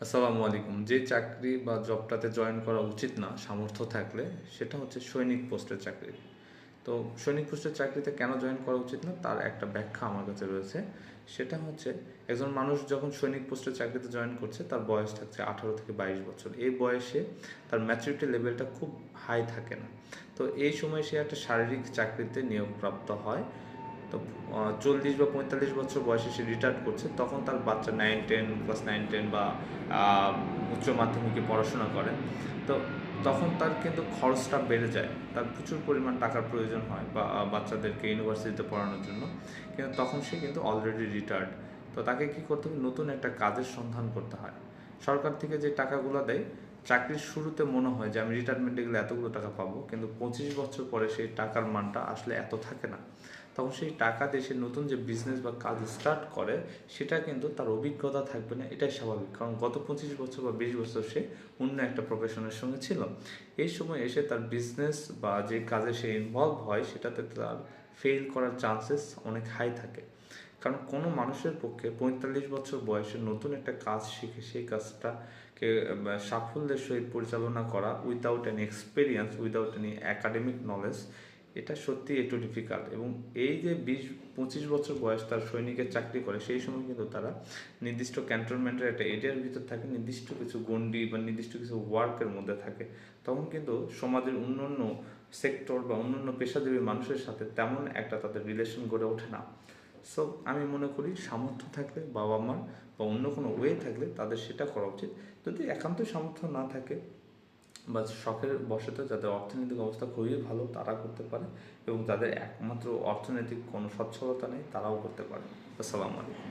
আসসালামু আলাইকুম। যে চাকরি বা জবটাতে জয়েন করা উচিত না সামর্থ্য থাকলে, সেটা হচ্ছে সৈনিক পোস্টের চাকরি। তো সৈনিক পোস্টের চাকরিতে কেন জয়েন করা উচিত না তার একটা ব্যাখ্যা আমার কাছে রয়েছে। সেটা হচ্ছে, একজন মানুষ যখন সৈনিক পোস্টের চাকরিতে জয়েন করছে তার বয়স থাকছে 18 থেকে 22 বছর। এই বয়সে তার ম্যাচুরিটি লেভেলটা খুব হাই থাকে না। তো এই সময় সে একটা শারীরিক চাকরিতে নিয়োগপ্রাপ্ত হয়। তো 40 বা 45 বছর বয়সে সে রিটায়ার করছে, তখন তার বাচ্চা 9-10, ক্লাস 9-10 বা উচ্চ মাধ্যমিকে পড়াশোনা করে। তো তখন তার কিন্তু খরচটা বেড়ে যায়, তার প্রচুর পরিমাণ টাকার প্রয়োজন হয় বা বাচ্চাদেরকে ইউনিভার্সিটিতে পড়ানোর জন্য। কিন্তু তখন সে কিন্তু অলরেডি রিটায়ার্ড। তো তাকে কী করতে হবে, নতুন একটা কাজের সন্ধান করতে হয়। সরকার থেকে যে টাকাগুলো দেয়, চাকরির শুরুতে মনে হয় যে আমি রিটায়ারমেন্টে গেলে এতগুলো টাকা পাবো, কিন্তু 25 বছর পরে সেই টাকার মানটা আসলে এত থাকে না। তখন সেই টাকা দিয়ে সে নতুন যে বিজনেস বা কাজ স্টার্ট করে, সেটা কিন্তু তার অভিজ্ঞতা থাকবে না, এটাই স্বাভাবিক। কারণ গত 25 বছর বা 20 বছর সে অন্য একটা প্রফেশনের সঙ্গে ছিল। এই সময় এসে তার বিজনেস বা যে কাজে সে ইনভলভ হয়, সেটাতে তার ফেল করার চান্সেস অনেক হাই থাকে। কারণ কোনো মানুষের পক্ষে 45 বছর বয়সে নতুন একটা কাজ শিখে সেই কাজটাকে সাফল্যের সহিত পরিচালনা করা without any experience, without any academic knowledge, এটা সত্যি একটু ডিফিকাল্ট। এবং এই যে 20-25 বছর বয়স তার সৈনিকের চাকরি করে, সেই সময় কিন্তু তারা নির্দিষ্ট ক্যান্টনমেন্টের একটা এরিয়ার ভিতর থাকে, নির্দিষ্ট কিছু গণ্ডি বা নির্দিষ্ট কিছু ওয়ার্কের মধ্যে থাকে। তখন কিন্তু সমাজের অন্যান্য সেক্টর বা অন্যান্য পেশাজীবী মানুষের সাথে তেমন একটা তাদের রিলেশন গড়ে ওঠে না। সো আমি মনে করি সামর্থ্য থাকলে, বাবা মার বা অন্য কোনো ওয়ে থাকলে তাদের সেটা করা উচিত। যদি একান্ত সামর্থ্য না থাকে বা শখের বশতে, যাদের অর্থনৈতিক অবস্থা খুবই ভালো তারা করতে পারে, এবং যাদের একমাত্র অর্থনৈতিক কোনো সচ্ছলতা নেই তারাও করতে পারে। আসসালামু আলাইকুম।